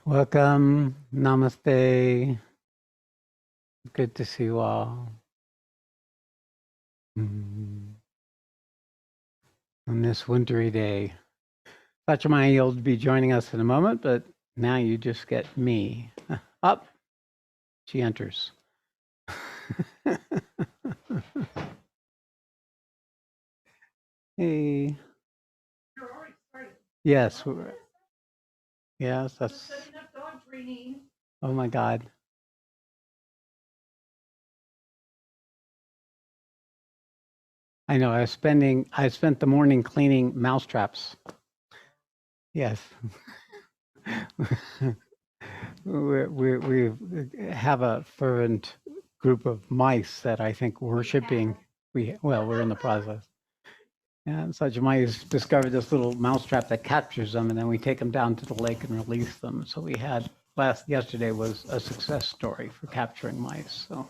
Welcome. Namaste. Good to see you all. On this wintry day. Sachama, you'll be joining us in a moment, but now you just get me. Up. She enters. Hey. You're already started. Yes. Yes, that's. Setting up dog training. Oh my God. I know. I spent the morning cleaning mouse traps. Yes. we have a fervent group of mice that I think worshiping. We're in the process. And such mice discovered this little mousetrap that captures them, and then we take them down to the lake and release them. So we had yesterday was a success story for capturing mice. So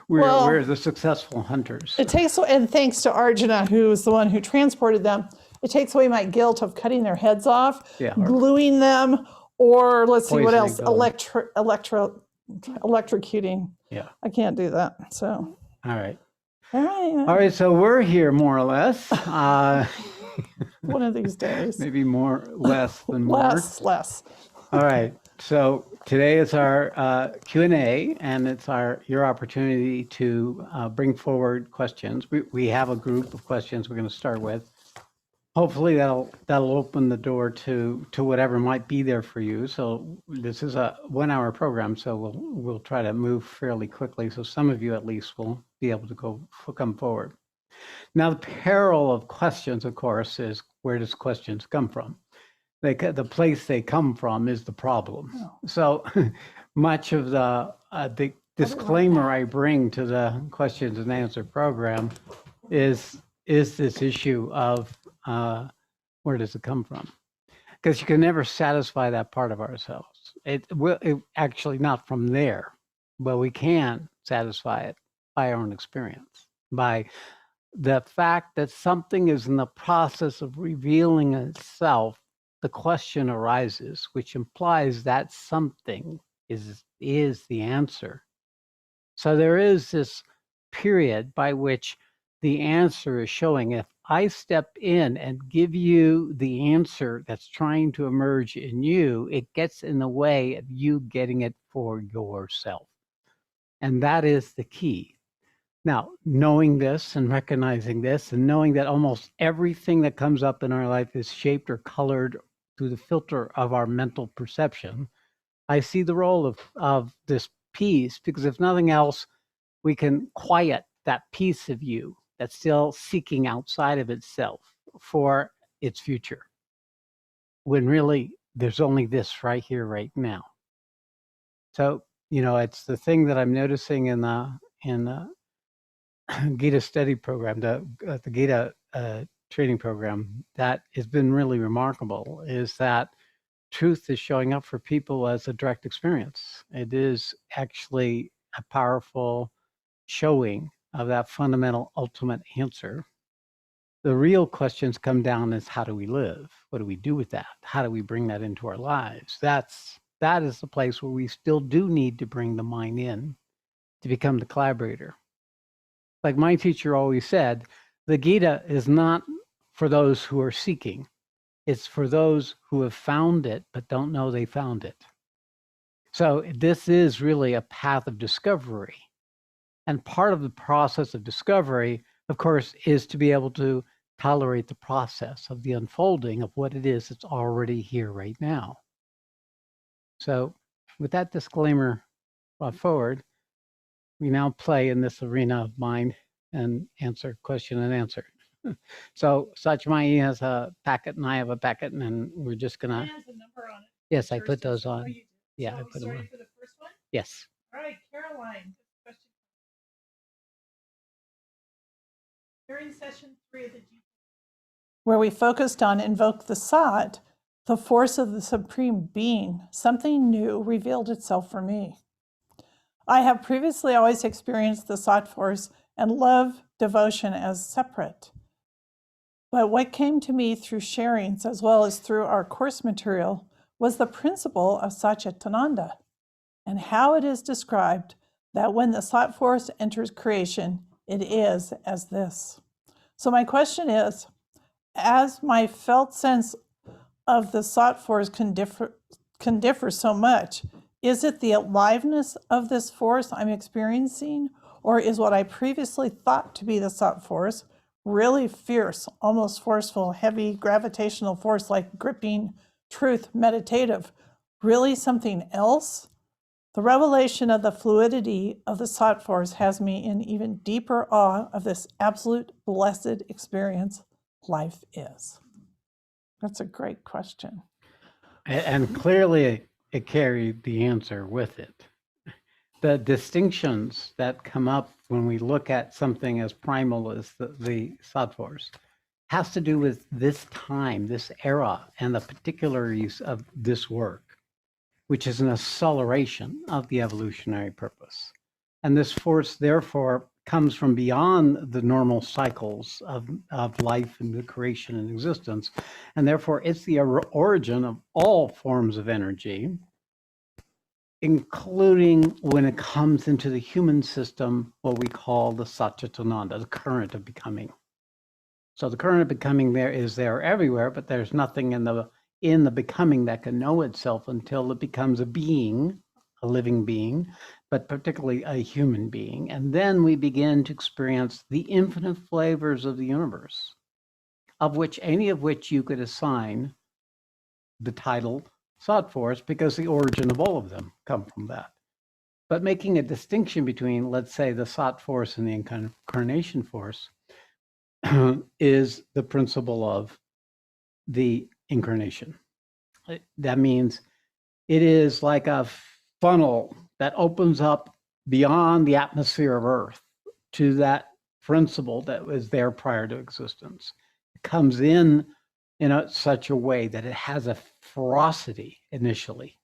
we're the successful hunters. It takes, and thanks to Arjuna, who was the one who transported them, it takes away my guilt of cutting their heads off, gluing them, or let's see what else, electrocuting. Yeah. I can't do that. So. All right. All right. So we're here more or less. One of these days. Maybe less than more. Less. All right. So today is our Q&A, and it's your opportunity to bring forward questions. We have a group of questions we're going to start with. Hopefully that'll open the door to whatever might be there for you. So this is a 1-hour program, so we'll try to move fairly quickly. So some of you at least will be able to come forward. Now the peril of questions, of course, is where does questions come from? The place they come from is the problem. Oh. So much of the disclaimer I bring to the questions and answer program is this issue of where does it come from? Because you can never satisfy that part of ourselves. It actually not from there, but we can satisfy it by our own experience, by the fact that something is in the process of revealing itself. The question arises, which implies that something is the answer. So there is this period by which the answer is showing. If I step in and give you the answer that's trying to emerge in you, it gets in the way of you getting it for yourself. And that is the key. Now, knowing this and recognizing this and knowing that almost everything that comes up in our life is shaped or colored through the filter of our mental perception, I see the role of this piece, because if nothing else, we can quiet that piece of you that's still seeking outside of itself for its future, when really there's only this right here, right now. So, it's the thing that I'm noticing in the Gita study program, the Gita training program, that has been really remarkable, is that truth is showing up for people as a direct experience. It is actually a powerful showing of that fundamental ultimate answer. The real questions come down as how do we live? What do we do with that? How do we bring that into our lives? That is the place where we still do need to bring the mind in to become the collaborator. Like my teacher always said, the Gita is not for those who are seeking. It's for those who have found it but don't know they found it. So this is really a path of discovery. And part of the process of discovery, of course, is to be able to tolerate the process of the unfolding of what it is that's already here right now. So with that disclaimer brought forward, we now play in this arena of mind and answer, question and answer. So Sachmai has a packet and I have a packet, and we're just gonna. It has a number on it. Yes, I put those on. Yeah, so I put them on. Ready for the first one? Yes. All right, Caroline. Question. During session 3 of the G, where we focused on invoke the Sat, the force of the Supreme Being, something new revealed itself for me. I have previously always experienced the Sat force and love devotion as separate. But what came to me through sharings as well as through our course material was the principle of Satchitananda, and how it is described that when the Sat force enters creation, it is as this. So my question is, as my felt sense of the Sat force can differ so much, is it the aliveness of this force I'm experiencing, or is what I previously thought to be the Sat force really fierce, almost forceful, heavy gravitational force like gripping, truth, meditative, really something else? The revelation of the fluidity of the Sat force has me in even deeper awe of this absolute blessed experience life is. That's a great question. And clearly it carried the answer with it. The distinctions that come up when we look at something as primal as the Sat force has to do with this time, this era, and the particularities of this work, which is an acceleration of the evolutionary purpose. And this force, therefore, comes from beyond the normal cycles of life and the creation and existence. And therefore, it's the origin of all forms of energy, including when it comes into the human system, what we call the Satchitananda, the current of becoming. So the current of becoming there is there everywhere, but there's nothing in the becoming that can know itself until it becomes a being, a living being, but particularly a human being. And then we begin to experience the infinite flavors of the universe, of which any of which you could assign the title Sat force, because the origin of all of them come from that. But making a distinction between, let's say, the Sat force and the incarnation force is the principle of the incarnation. That means it is like a funnel that opens up beyond the atmosphere of Earth to that principle that was there prior to existence. It comes in such a way that it has a ferocity initially.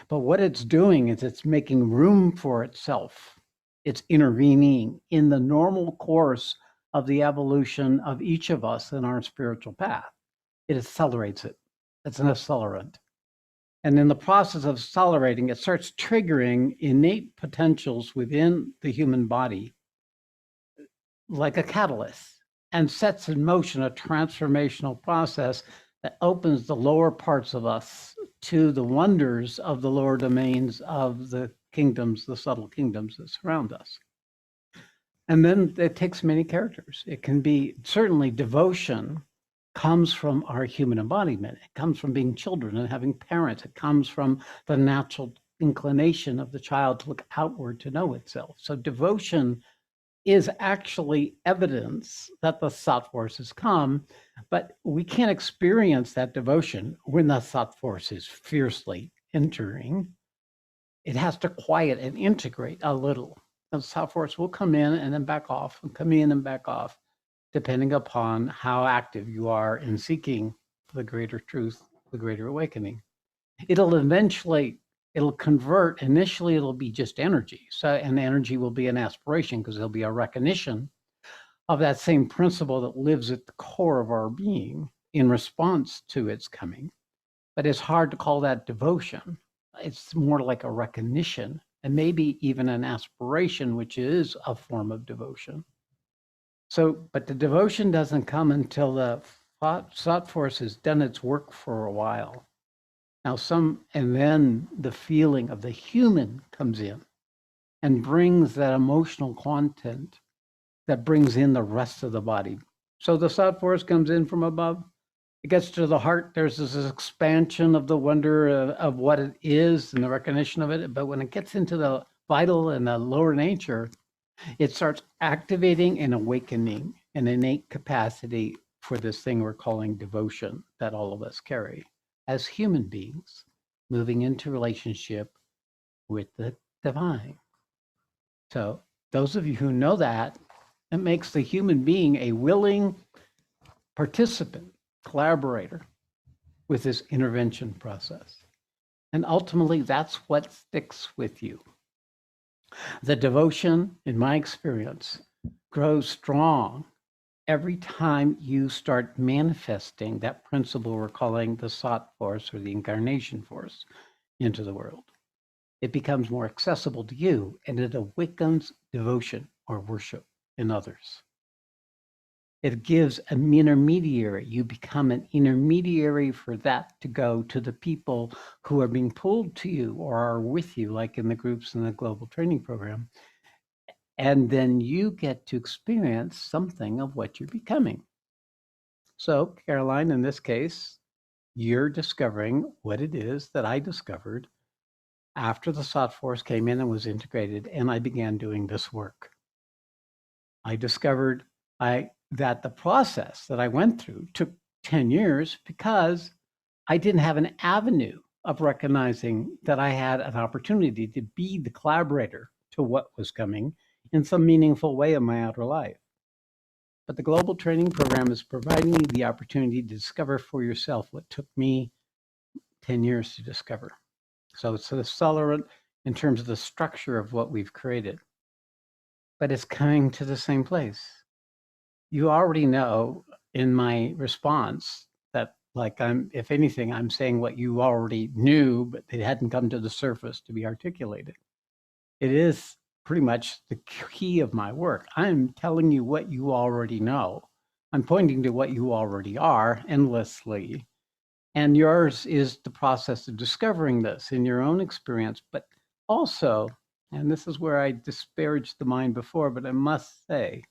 But what it's doing is it's making room for itself. It's intervening in the normal course of the evolution of each of us in our spiritual path. It accelerates it. It's an accelerant. And in the process of accelerating, it starts triggering innate potentials within the human body like a catalyst and sets in motion a transformational process that opens the lower parts of us to the wonders of the lower domains of the kingdoms, the subtle kingdoms that surround us. And then it takes many characters. It can be certainly devotion comes from our human embodiment. It comes from being children and having parents. It comes from the natural inclination of the child to look outward to know itself. So devotion is actually evidence that the Sat force has come, but we can't experience that devotion when the Sat force is fiercely entering. It has to quiet and integrate a little. The Sat force will come in and then back off, and come in and back off, depending upon how active you are in seeking the greater truth, the greater awakening. It'll convert. Initially, it'll be just energy. So, and energy will be an aspiration because there'll be a recognition of that same principle that lives at the core of our being in response to its coming. But it's hard to call that devotion. It's more like a recognition and maybe even an aspiration, which is a form of devotion. So, but the devotion doesn't come until the Sat force has done its work for a while. Now, and then the feeling of the human comes in and brings that emotional content that brings in the rest of the body. So the Sat force comes in from above. It gets to the heart. There's this expansion of the wonder of what it is and the recognition of it. But when it gets into the vital and the lower nature, it starts activating and awakening an innate capacity for this thing we're calling devotion that all of us carry as human beings moving into relationship with the divine. So those of you who know that, it makes the human being a willing participant, collaborator with this intervention process. And ultimately, that's what sticks with you. The devotion, in my experience, grows strong every time you start manifesting that principle we're calling the Sat force or the incarnation force into the world, it becomes more accessible to you and it awakens devotion or worship in others. It gives an intermediary. You become an intermediary for that to go to the people who are being pulled to you or are with you, like in the groups in the global training program. And then you get to experience something of what you're becoming. So, Caroline, in this case, you're discovering what it is that I discovered after the Sat force came in and was integrated, and I began doing this work. I discovered that the process that I went through took 10 years because I didn't have an avenue of recognizing that I had an opportunity to be the collaborator to what was coming in some meaningful way in my outer life. But the global training program is providing you the opportunity to discover for yourself what took me 10 years to discover. So it's an accelerant in terms of the structure of what we've created. But it's coming to the same place. You already know in my response that, like, if anything, I'm saying what you already knew, but it hadn't come to the surface to be articulated. It is pretty much the key of my work. I'm telling you what you already know. I'm pointing to what you already are endlessly. And yours is the process of discovering this in your own experience, but also, and this is where I disparaged the mind before, but I must say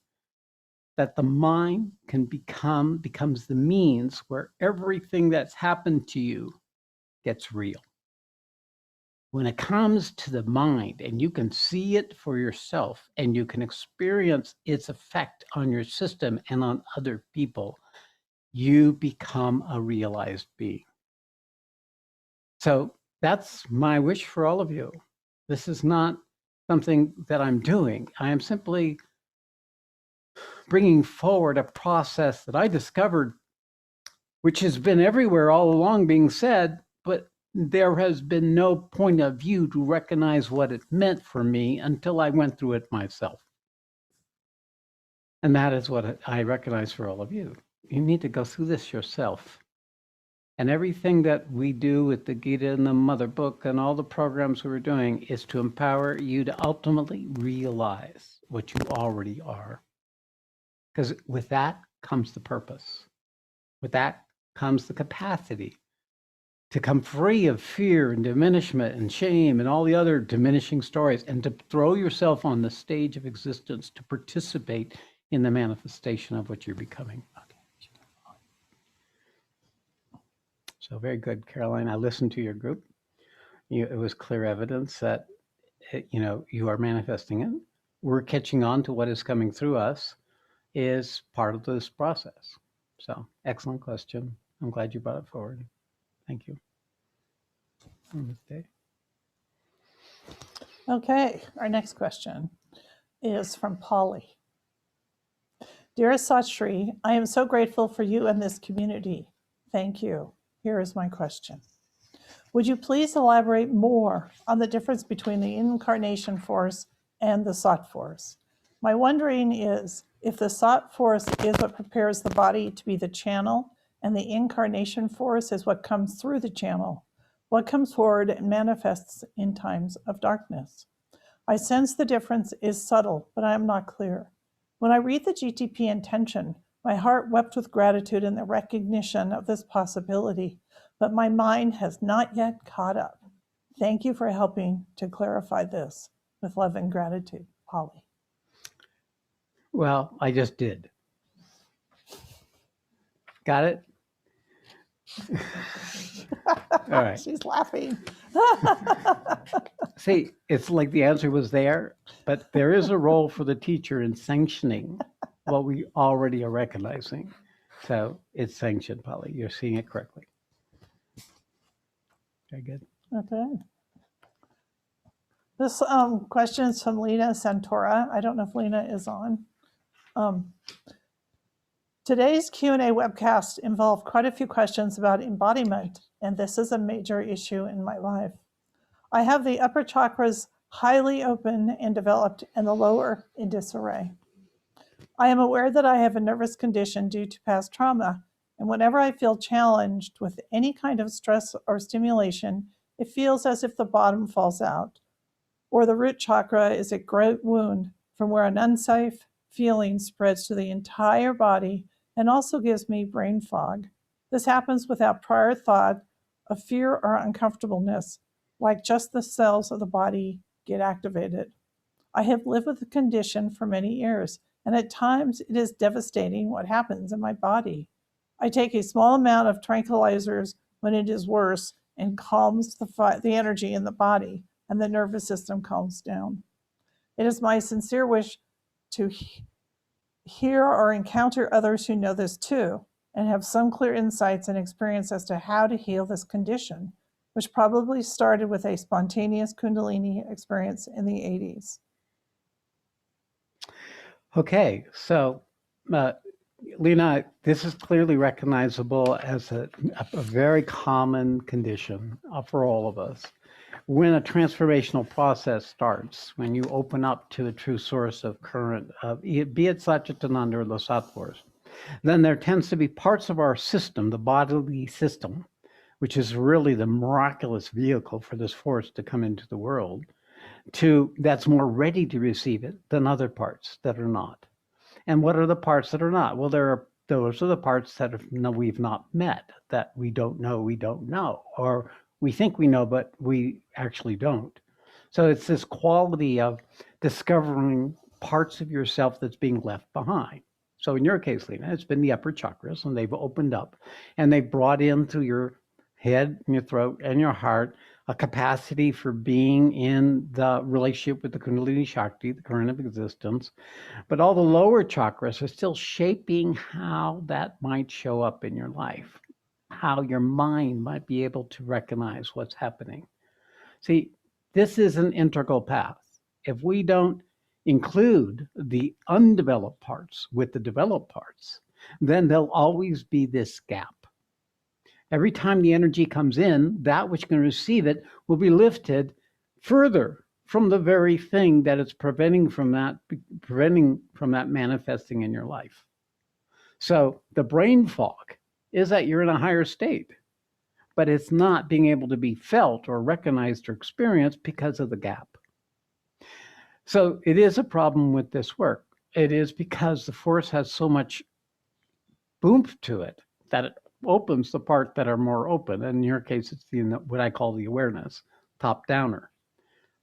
that the mind becomes the means where everything that's happened to you gets real. When it comes to the mind and you can see it for yourself and you can experience its effect on your system and on other people, you become a realized being. So that's my wish for all of you. This is not something that I'm doing. I am simply bringing forward a process that I discovered, which has been everywhere all along being said, but there has been no point of view to recognize what it meant for me until I went through it myself. And that is what I recognize for all of you. You need to go through this yourself. And everything that we do with the Gita and the Mother Book and all the programs we're doing is to empower you to ultimately realize what you already are. Because with that comes the purpose. With that comes the capacity to come free of fear and diminishment and shame and all the other diminishing stories, and to throw yourself on the stage of existence to participate in the manifestation of what you're becoming. Okay. So very good, Caroline. I listened to your group. It was clear evidence that you are manifesting it. We're catching on to what is coming through us is part of this process. So excellent question. I'm glad you brought it forward. Thank you. Namaste. Okay, our next question is from Polly. Dearest Sat Shree, I am so grateful for you and this community. Thank you. Here is my question. Would you please elaborate more on the difference between the incarnation force and the Sat force? My wondering is if the Sat force is what prepares the body to be the channel and the incarnation force is what comes through the channel, what comes forward and manifests in times of darkness. I sense the difference is subtle, but I am not clear. When I read the GTP intention, my heart wept with gratitude in the recognition of this possibility, but my mind has not yet caught up. Thank you for helping to clarify this. With love and gratitude, Polly. Well, I just did. Got it? All right. She's laughing. See, it's like the answer was there, but there is a role for the teacher in sanctioning what we already are recognizing. So it's sanctioned, Polly. You're seeing it correctly. Very good. Okay. This question is from Lena Santora. I don't know if Lena is on. Today's Q&A webcast involved quite a few questions about embodiment, and this is a major issue in my life. I have the upper chakras highly open and developed and the lower in disarray. I am aware that I have a nervous condition due to past trauma, and whenever I feel challenged with any kind of stress or stimulation, it feels as if the bottom falls out, or the root chakra is a great wound from where an unsafe feeling spreads to the entire body and also gives me brain fog. This happens without prior thought of fear or uncomfortableness, like just the cells of the body get activated. I have lived with the condition for many years, and at times it is devastating what happens in my body. I take a small amount of tranquilizers when it is worse and calms the energy in the body, and the nervous system calms down. It is my sincere wish to hear or encounter others who know this too and have some clear insights and experience as to how to heal this condition, which probably started with a spontaneous Kundalini experience in the 80s. Okay, so Lena, this is clearly recognizable as a very common condition for all of us. When a transformational process starts, when you open up to a true source of current, be it Satchitananda or the Sat Force, then there tends to be parts of our system, the bodily system, which is really the miraculous vehicle for this force to come into the world, that's more ready to receive it than other parts that are not. And what are the parts that are not? Well, those are the parts that we've not met, that we don't know, or we think we know, but we actually don't. So it's this quality of discovering parts of yourself that's being left behind. So in your case, Lena, it's been the upper chakras, and they've opened up, and they've brought into your head and your throat and your heart a capacity for being in the relationship with the Kundalini Shakti, the current of existence. But all the lower chakras are still shaping how that might show up in your life, how your mind might be able to recognize what's happening. See, this is an integral path. If we don't include the undeveloped parts with the developed parts, then there'll always be this gap. Every time the energy comes in, that which can receive it will be lifted further from the very thing that it's preventing from that manifesting in your life. So the brain fog is that you're in a higher state, but it's not being able to be felt or recognized or experienced because of the gap. So it is a problem with this work. It is because the force has so much oomph to it that it opens the part that are more open. And in your case, it's what I call the awareness, top downer.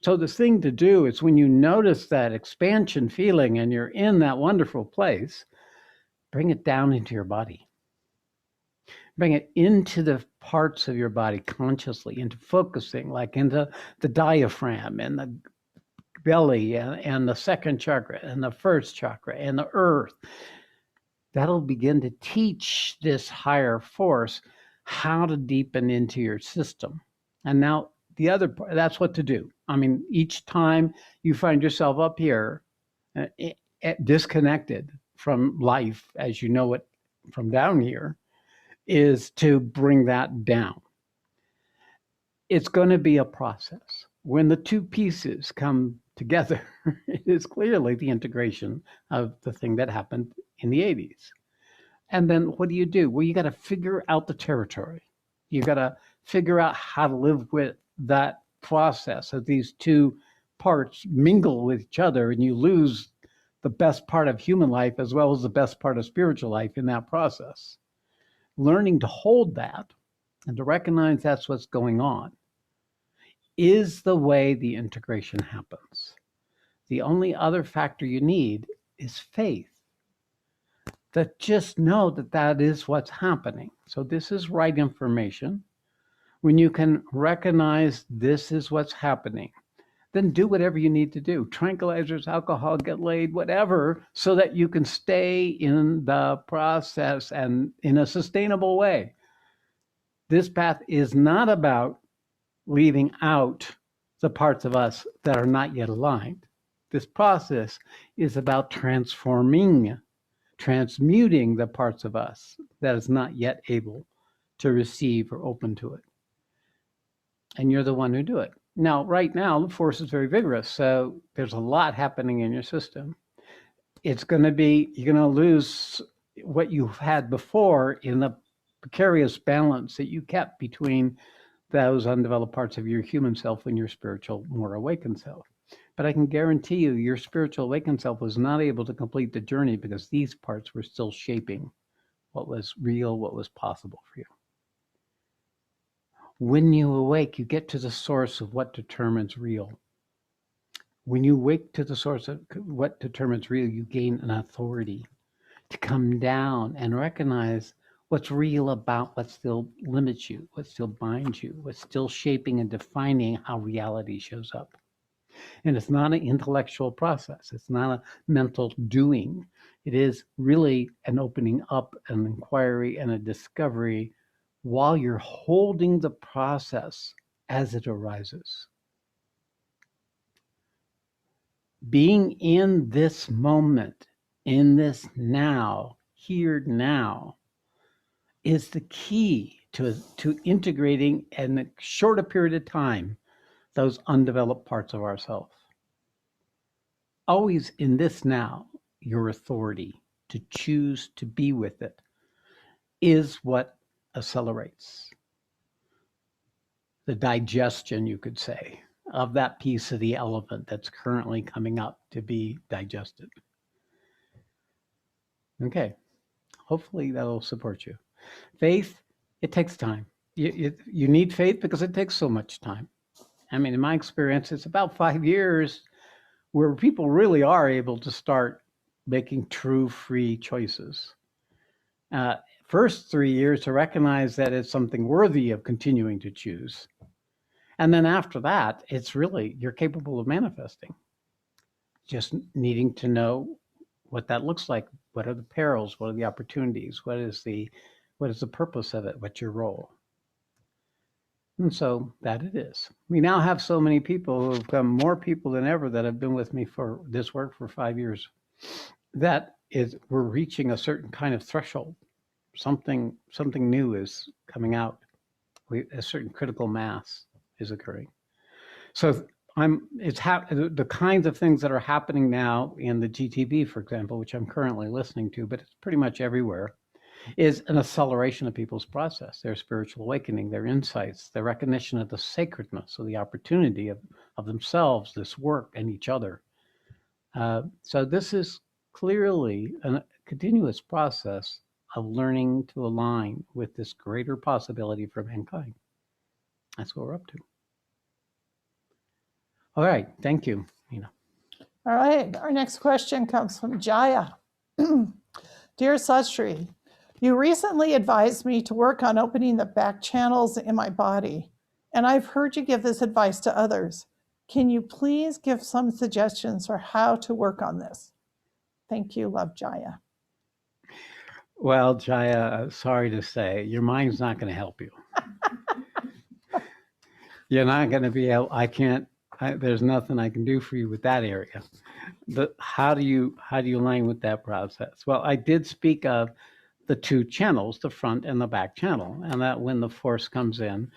So the thing to do is when you notice that expansion feeling and you're in that wonderful place, bring it down into your body. Bring it into the parts of your body consciously, into focusing, like into the diaphragm and the belly and the second chakra and the first chakra and the earth. That'll begin to teach this higher force how to deepen into your system. And now the other part, that's what to do. I mean, each time you find yourself up here disconnected from life as you know it from down here, is to bring that down. It's going to be a process. When the two pieces come together, it is clearly the integration of the thing that happened in the 80s. And then what do? Well, you got to figure out the territory. You got to figure out how to live with that process of these two parts mingle with each other, and you lose the best part of human life as well as the best part of spiritual life in that process. Learning to hold that and to recognize that's what's going on is the way the integration happens. The only other factor you need is faith. That just know that that is what's happening. So this is right information. When you can recognize this is what's happening, then do whatever you need to do. Tranquilizers, alcohol, get laid, whatever, so that you can stay in the process and in a sustainable way. This path is not about leaving out the parts of us that are not yet aligned. This process is about transmuting the parts of us that is not yet able to receive or open to it. And you're the one who do it. Now, right now, the force is very vigorous, so there's a lot happening in your system. it's going to be, you're going to lose what you've had before in the precarious balance that you kept between those undeveloped parts of your human self and your spiritual, more awakened self. But I can guarantee you, your spiritual awakened self was not able to complete the journey because these parts were still shaping what was real, what was possible for you. When you awake, you get to the source of what determines real. When you wake to the source of what determines real, you gain an authority to come down and recognize what's real about what still limits you, what still binds you, what's still shaping and defining how reality shows up. And it's not an intellectual process. It's not a mental doing. It is really an opening up, an inquiry, and a discovery while you're holding the process as it arises. Being in this moment, in this now, here now, is the key to integrating in a shorter period of time those undeveloped parts of ourselves. Always in this now, your authority to choose to be with it is what accelerates the digestion, you could say, of that piece of the elephant that's currently coming up to be digested. Okay, hopefully that'll support you. Faith, it takes time. You need faith because it takes so much time. I mean, in my experience, it's about 5 years where people really are able to start making true free choices. First 3 years to recognize that it's something worthy of continuing to choose. And then after that, it's really, you're capable of manifesting. Just needing to know what that looks like. What are the perils? What are the opportunities? What is the purpose of it? What's your role? And so that it is. We now have so many people who have come, more people than ever that have been with me for this work for 5 years. That is, we're reaching a certain kind of threshold. Something new is coming out. A certain critical mass is occurring. So the kinds of things that are happening now in the GTB, for example, which I'm currently listening to, but it's pretty much everywhere, is an acceleration of people's process, their spiritual awakening, their insights, their recognition of the sacredness of the opportunity of themselves, this work, and each other. So this is clearly a continuous process of learning to align with this greater possibility for mankind. That's what we're up to. All right, thank you, Nina. All right, our next question comes from Jaya. Dear Sat Shree, you recently advised me to work on opening the back channels in my body, and I've heard you give this advice to others. Can you please give some suggestions for how to work on this? Thank you, love, Jaya. Well, Jaya, sorry to say, your mind's not going to help you. You're not going to be able, there's nothing I can do for you with that area. How do you align with that process? Well, I did speak of the two channels, the front and the back channel, and that when the force comes in,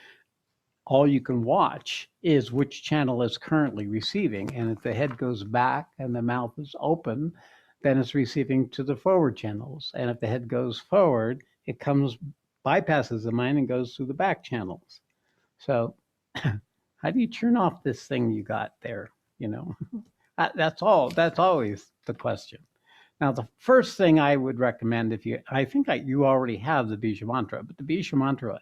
all you can watch is which channel is currently receiving. And if the head goes back and the mouth is open, then it's receiving to the forward channels. And if the head goes forward, it bypasses the mind and goes through the back channels. So how do you turn off this thing you got there? That's always the question. Now, the first thing I would recommend, I think you already have the Bija Mantra, but the Bija Mantra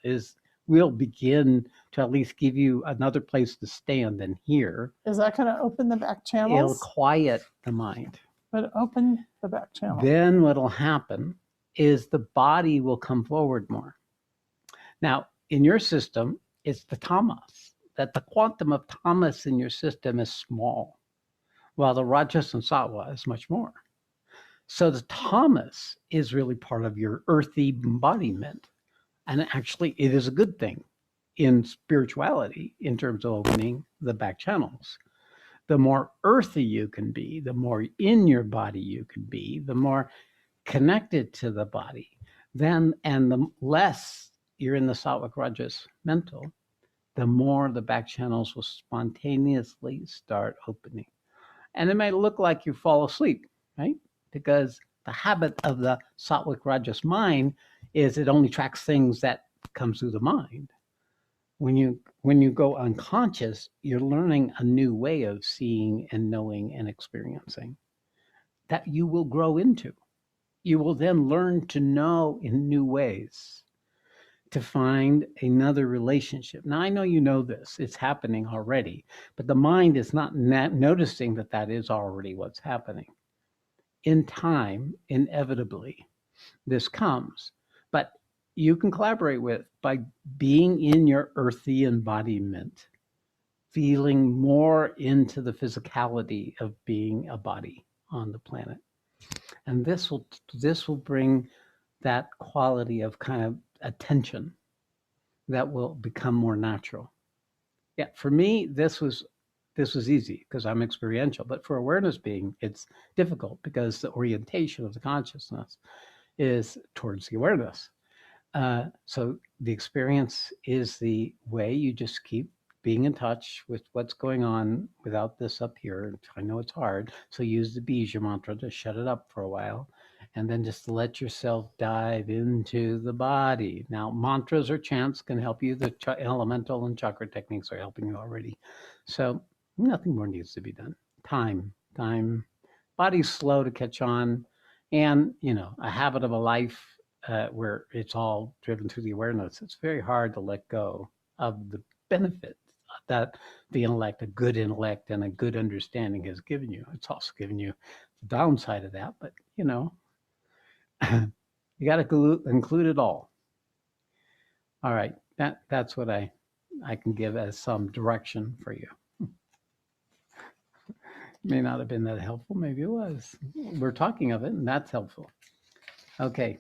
will begin to at least give you another place to stand and hear. Is that going to open the back channels? It'll quiet the mind. But open the back channel. Then what'll happen is the body will come forward more. Now, in your system, it's the tamas, that the quantum of tamas in your system is small, while the rajas and sattva is much more. So the tamas is really part of your earthy embodiment. And actually, it is a good thing in spirituality in terms of opening the back channels. The more earthy you can be, the more in your body you can be, the more connected to the body, and the less you're in the sattvic rajas mental, the more the back channels will spontaneously start opening. And it might look like you fall asleep, right? because the habit of the Sattvic Rajas mind is it only tracks things that come through the mind. When you go unconscious, you're learning a new way of seeing and knowing and experiencing that you will grow into. You will then learn to know in new ways, to find another relationship. Now, I know you know this, it's happening already, but the mind is not noticing that that is already what's happening. In time, inevitably, this comes, but you can collaborate with by being in your earthy embodiment, feeling more into the physicality of being a body on the planet. And this will bring that quality of kind of attention that will become more natural. Yeah, for me, this was easy because I'm experiential, but for awareness being, it's difficult because the orientation of the consciousness is towards the awareness. So the experience is the way you just keep being in touch with what's going on without this up here. I know it's hard, so use the Bija mantra to shut it up for a while, and then just let yourself dive into the body. Now, mantras or chants can help you. The elemental and chakra techniques are helping you already. So nothing more needs to be done. Time. Body's slow to catch on, and a habit of a life where it's all driven through the awareness. It's very hard to let go of the benefit that the intellect, a good intellect and a good understanding has given you. It's also given you the downside of that, but you got to include it all. All right, that's what I can give as some direction for you. May not have been that helpful. Maybe it was. We're talking of it, and that's helpful. Okay.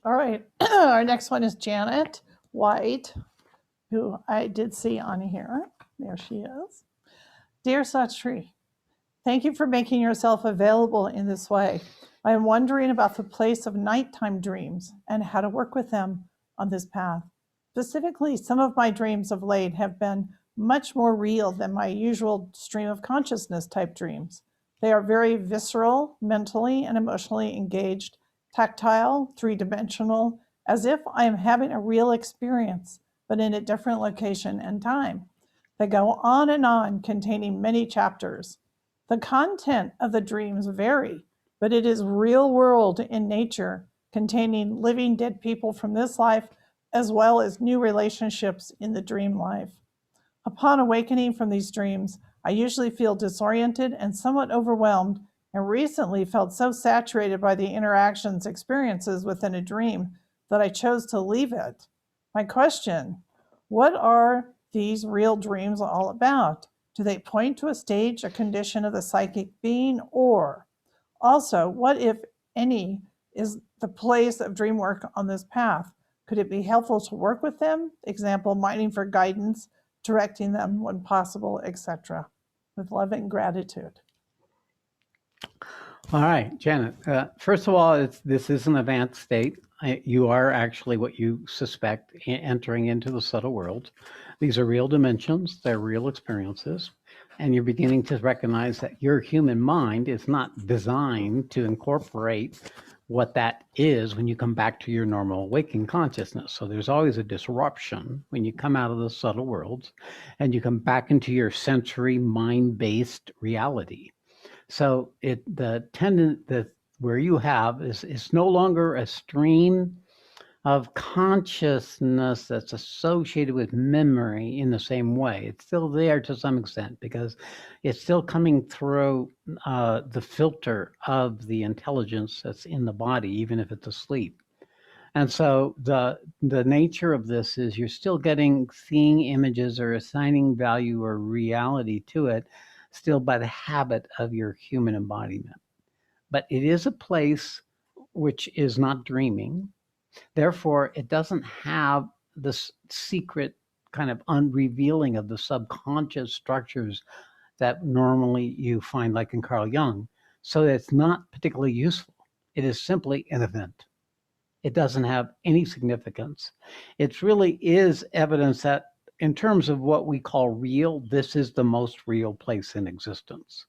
All right. Our next one is Janet White, who I did see on here. There she is. Dear Sat Shree, thank you for making yourself available in this way. I am wondering about the place of nighttime dreams and how to work with them on this path. Specifically, some of my dreams of late have been much more real than my usual stream of consciousness type dreams. They are very visceral, mentally and emotionally engaged, tactile, three-dimensional, as if I am having a real experience, but in a different location and time. They go on and on, containing many chapters. The content of the dreams vary, but it is real world in nature, containing living dead people from this life, as well as new relationships in the dream life. Upon awakening from these dreams, I usually feel disoriented and somewhat overwhelmed, and recently felt so saturated by the experiences within a dream that I chose to leave it. My question, what are these real dreams all about? Do they point to a stage, a condition of the psychic being, or also, what, if any, is the place of dream work on this path? Could it be helpful to work with them? Example, mining for guidance, directing them when possible, etc. With love and gratitude. All right, Janet. First of all, this is an advanced state. You are actually what you suspect entering into the subtle world. These are real dimensions. They're real experiences. And you're beginning to recognize that your human mind is not designed to incorporate what that is when you come back to your normal waking consciousness. So there's always a disruption when you come out of the subtle worlds and you come back into your sensory mind-based reality. So where you have is no longer a stream of consciousness that's associated with memory in the same way. It's still there to some extent because it's still coming through the filter of the intelligence that's in the body, even if it's asleep. And so the nature of this is you're still seeing images or assigning value or reality to it still by the habit of your human embodiment. But it is a place which is not dreaming. Therefore, it doesn't have this secret kind of unrevealing of the subconscious structures that normally you find like in Carl Jung. So it's not particularly useful. It is simply an event. It doesn't have any significance. It really is evidence that in terms of what we call real, this is the most real place in existence.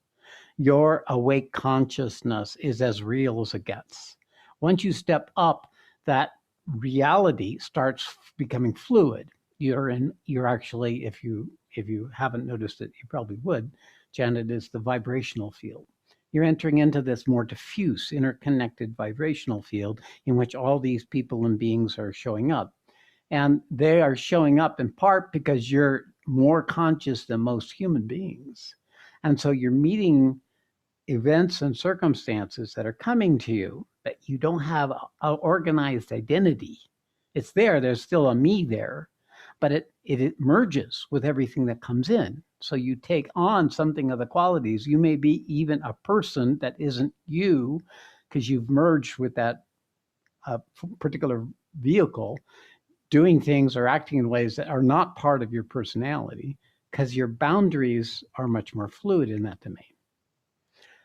Your awake consciousness is as real as it gets. Once you step up, that reality starts becoming fluid. You're actually, if you haven't noticed it, you probably would, Janet, is the vibrational field. You're entering into this more diffuse, interconnected vibrational field in which all these people and beings are showing up. And they are showing up in part because you're more conscious than most human beings. And so you're meeting events and circumstances that are coming to you that you don't have an organized identity. It's there, there's still a me there, but it merges with everything that comes in. So you take on something of the qualities. You may be even a person that isn't you because you've merged with that particular vehicle, doing things or acting in ways that are not part of your personality because your boundaries are much more fluid in that domain.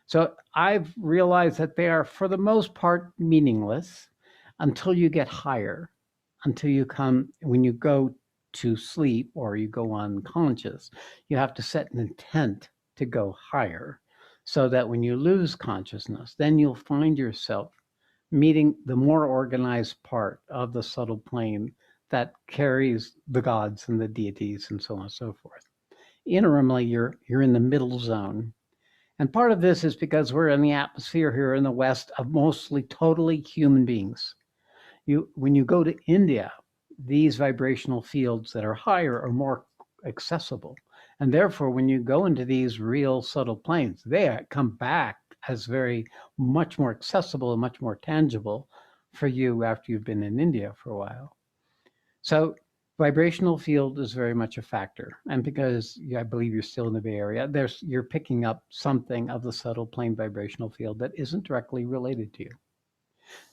So I've realized that they are, for the most part, meaningless until you get higher, until you come, when you go to sleep or you go unconscious, you have to set an intent to go higher so that when you lose consciousness, then you'll find yourself meeting the more organized part of the subtle plane that carries the gods and the deities and so on and so forth. Interimly, you're in the middle zone. And part of this is because we're in the atmosphere here in the West of mostly totally human beings. When you go to India, these vibrational fields that are higher are more accessible. And therefore, when you go into these real subtle planes, they come back as very much more accessible and much more tangible for you after you've been in India for a while. So vibrational field is very much a factor. And because I believe you're still in the Bay Area, you're picking up something of the subtle plane vibrational field that isn't directly related to you.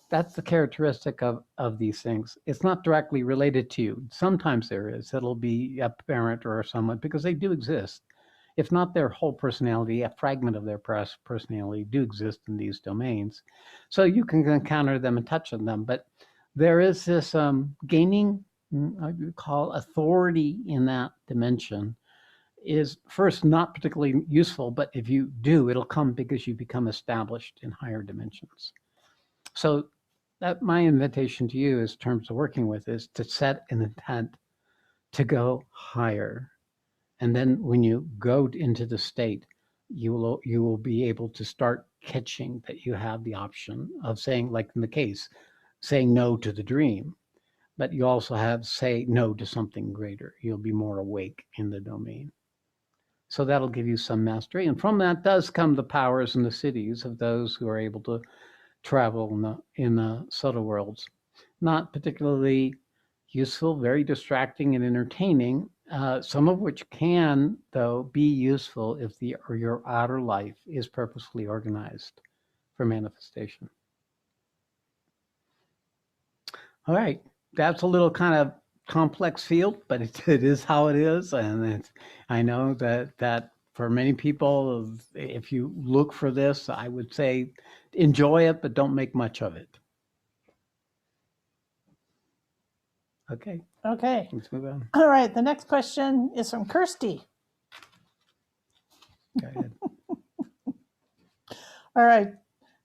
That's the characteristic of these things. It's not directly related to you. Sometimes there is. It'll be a parent or someone because they do exist. If not their whole personality, a fragment of their personality do exist in these domains. So you can encounter them and touch on them. But there is this gaining, I would call authority in that dimension is first not particularly useful, but if you do, it'll come because you become established in higher dimensions. So that my invitation to you in terms of working with is to set an intent to go higher. And then when you go into the state, you will be able to start catching that you have the option of saying, like in the case, saying no to the dream, but you also have say no to something greater. You'll be more awake in the domain. So that'll give you some mastery. And from that does come the powers and the cities of those who are able to travel in the subtle worlds. Not particularly useful, very distracting and entertaining, some of which can, though, be useful if your outer life is purposefully organized for manifestation. All right, that's a little kind of complex field, but it is how it is. And I know that for many people, if you look for this, I would say enjoy it, but don't make much of it. Okay, Okay. let's move on. All right. The next question is from Kirsty. Go ahead. All right.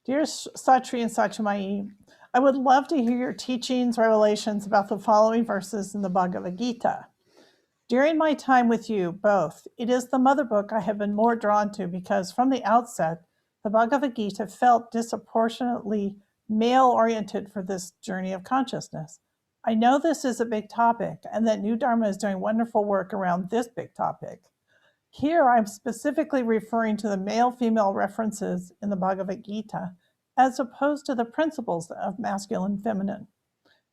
Dear Sat Shree and Satyamai, I would love to hear your teachings, revelations about the following verses in the Bhagavad Gita. During my time with you both, it is the mother book I have been more drawn to because from the outset, the Bhagavad Gita felt disproportionately male-oriented for this journey of consciousness. I know this is a big topic and that New Dharma is doing wonderful work around this big topic. Here, I'm specifically referring to the male-female references in the Bhagavad Gita as opposed to the principles of masculine and feminine.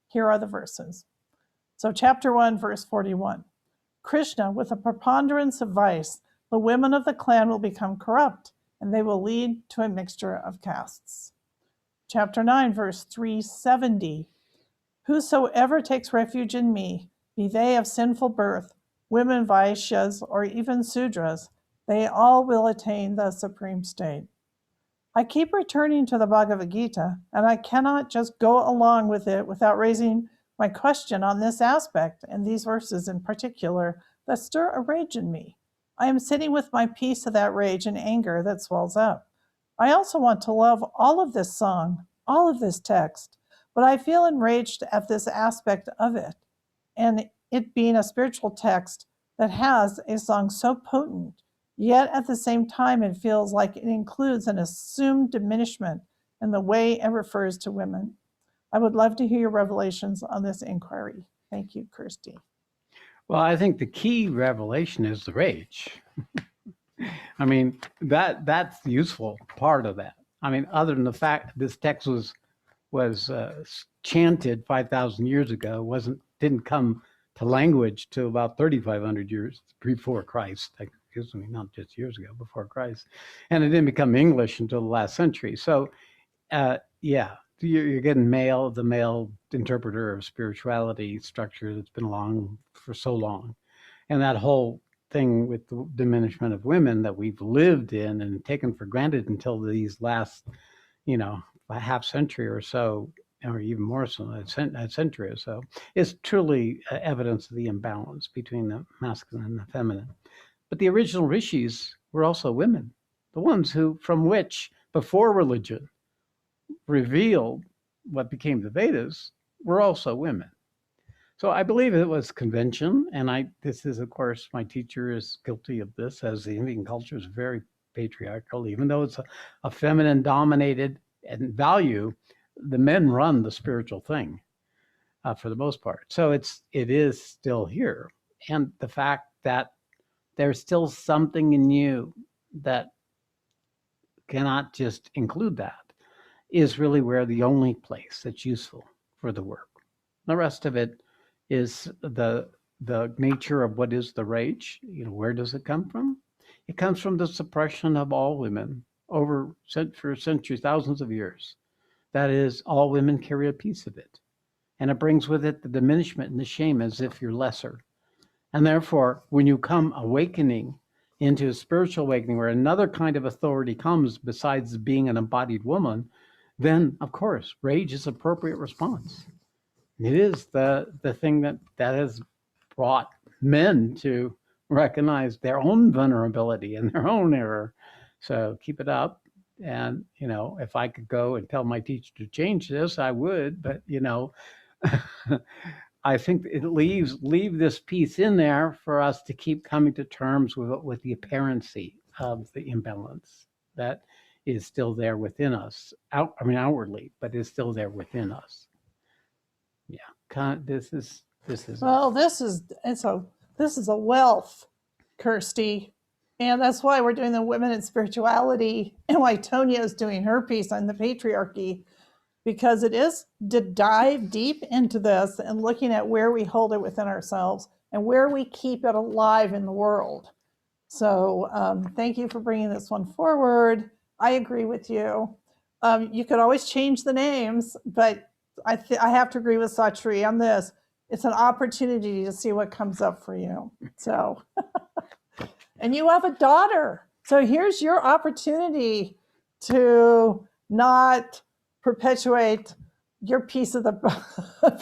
Here are the verses. So chapter 1, verse 41. Krishna, with a preponderance of vice, the women of the clan will become corrupt, and they will lead to a mixture of castes. Chapter 9, verse 370. Whosoever takes refuge in me, be they of sinful birth, women Vaishyas, or even Sudras, they all will attain the supreme state. I keep returning to the Bhagavad Gita, and I cannot just go along with it without raising my question on this aspect and these verses in particular that stir a rage in me. I am sitting with my piece of that rage and anger that swells up. I also want to love all of this song, all of this text, but I feel enraged at this aspect of it, and it being a spiritual text that has a song so potent, yet at the same time it feels like it includes an assumed diminishment in the way it refers to women. I would love to hear your revelations on this inquiry. Thank you, Kirsty. Well, I think the key revelation is the rage. I mean, that's the useful part of that. I mean, other than the fact this text was chanted 5,000 years ago, didn't come to language till about 3,500 years before Christ. Excuse me, not just years ago, before Christ, and it didn't become English until the last century. So, yeah, you're getting the male interpreter of spirituality structure that's been along for so long, and that whole thing with the diminishment of women that we've lived in and taken for granted until these last, a half century or so, or even more so, a century or so, is truly evidence of the imbalance between the masculine and the feminine. But the original rishis were also women, the ones from which, before religion revealed what became the Vedas, were also women. So I believe it was convention, and this is, of course, my teacher is guilty of this, as the Indian culture is very patriarchal, even though it's a feminine dominated and value, the men run the spiritual thing for the most part. So it is still here. And the fact that there's still something in you that cannot just include that is really where the only place that's useful for the work. The rest of it is the nature of what is the rage. Where does it come from? It comes from the suppression of all women for centuries, thousands of years. That is, all women carry a piece of it. And it brings with it the diminishment and the shame as if you're lesser. And therefore, when you come awakening into a spiritual awakening where another kind of authority comes besides being an embodied woman, then, of course, rage is appropriate response. It is the thing that has brought men to recognize their own vulnerability and their own error. So keep it up. And, if I could go and tell my teacher to change this, I would. But, I think it leave this piece in there for us to keep coming to terms with the apparency of the imbalance that is still there within us. Outwardly, but is still there within us. Yeah, this is. Well, this is a wealth, Kirsty, and that's why we're doing the women in spirituality, and why Tonya is doing her piece on the patriarchy, because it is to dive deep into this and looking at where we hold it within ourselves and where we keep it alive in the world. So thank you for bringing this one forward. I agree with you. You could always change the names, but I have to agree with Sat Shree on this. It's an opportunity to see what comes up for you. So, and you have a daughter. So here's your opportunity to not perpetuate your piece of the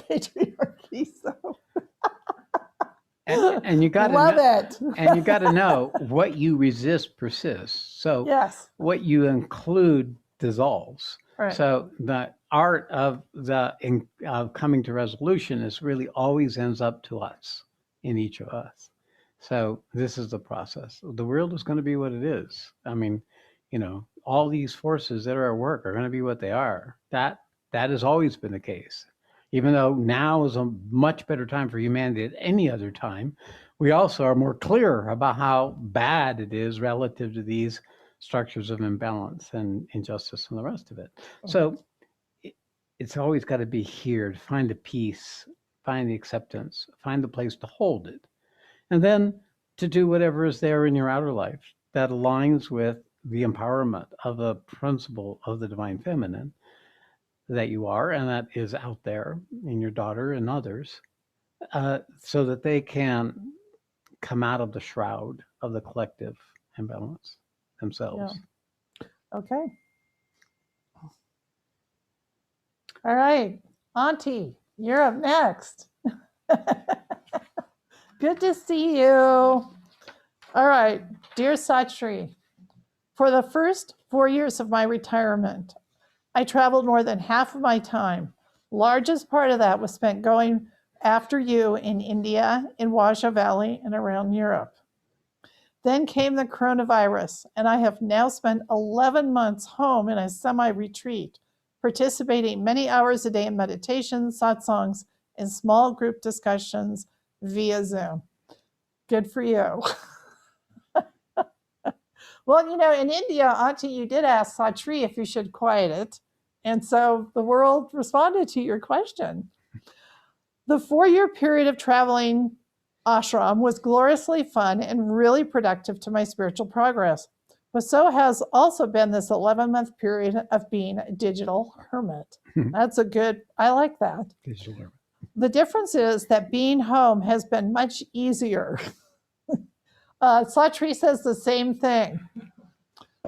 patriarchy. So. And you got to love it. And you got to know what you resist persists. So yes, what you include dissolves. Right. So the art of coming to resolution is really always ends up to us, in each of us. So this is the process. The world is going to be what it is. I mean, all these forces that are at work are going to be what they are. That has always been the case. Even though now is a much better time for humanity than any other time, we also are more clear about how bad it is relative to these structures of imbalance and injustice and the rest of it. So it's always got to be here to find the peace, find the acceptance, find the place to hold it, and then to do whatever is there in your outer life that aligns with the empowerment of the principle of the divine feminine that you are, and that is out there in your daughter and others, so that they can come out of the shroud of the collective imbalance themselves. Yeah. Okay. All right, Auntie, you're up next. Good to see you. All right. Dear Sat Shree, for the first 4 years of my retirement, I traveled more than half of my time. Largest part of that was spent going after you in India, in Washoe Valley, and around Europe. Then came the coronavirus, and I have now spent 11 months home in a semi retreat, participating many hours a day in meditation, satsangs, and small group discussions via Zoom. Good for you. Well, in India, Auntie, you did ask Sat Shree if you should quiet it. And so the world responded to your question. The 4 year period of traveling ashram was gloriously fun and really productive to my spiritual progress. But so has also been this 11-month period of being a digital hermit. That's I like that. Digital hermit. The difference is that being home has been much easier. Sat Shree says the same thing.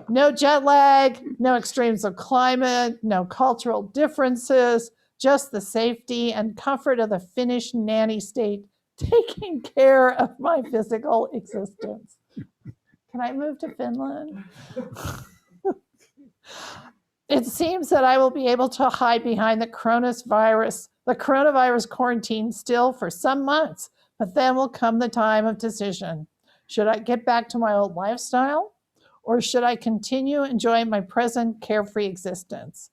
No jet lag, no extremes of climate, no cultural differences, just the safety and comfort of the Finnish nanny state taking care of my physical existence. Can I move to Finland? It seems that I will be able to hide behind the coronavirus quarantine still for some months, but then will come the time of decision. Should I get back to my old lifestyle? Or should I continue enjoying my present carefree existence?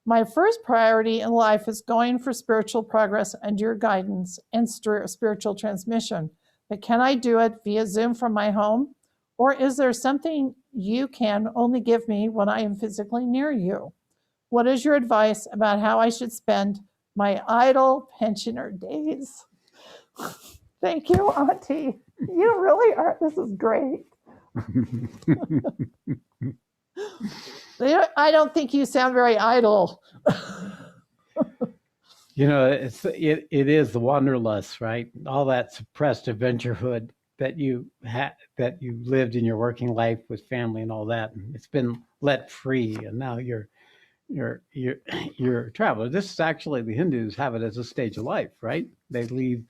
My first priority in life is going for spiritual progress under your guidance and spiritual transmission. But can I do it via Zoom from my home? Or is there something you can only give me when I am physically near you? What is your advice about how I should spend my idle pensioner days? Thank you, Auntie. You really are. This is great. I don't think you sound very idle. It is the wanderlust, right? All that suppressed adventurehood that you lived in your working life with family and all that. It's been let free, and now you're a traveler. This is actually, the Hindus have it as a stage of life, right? They leave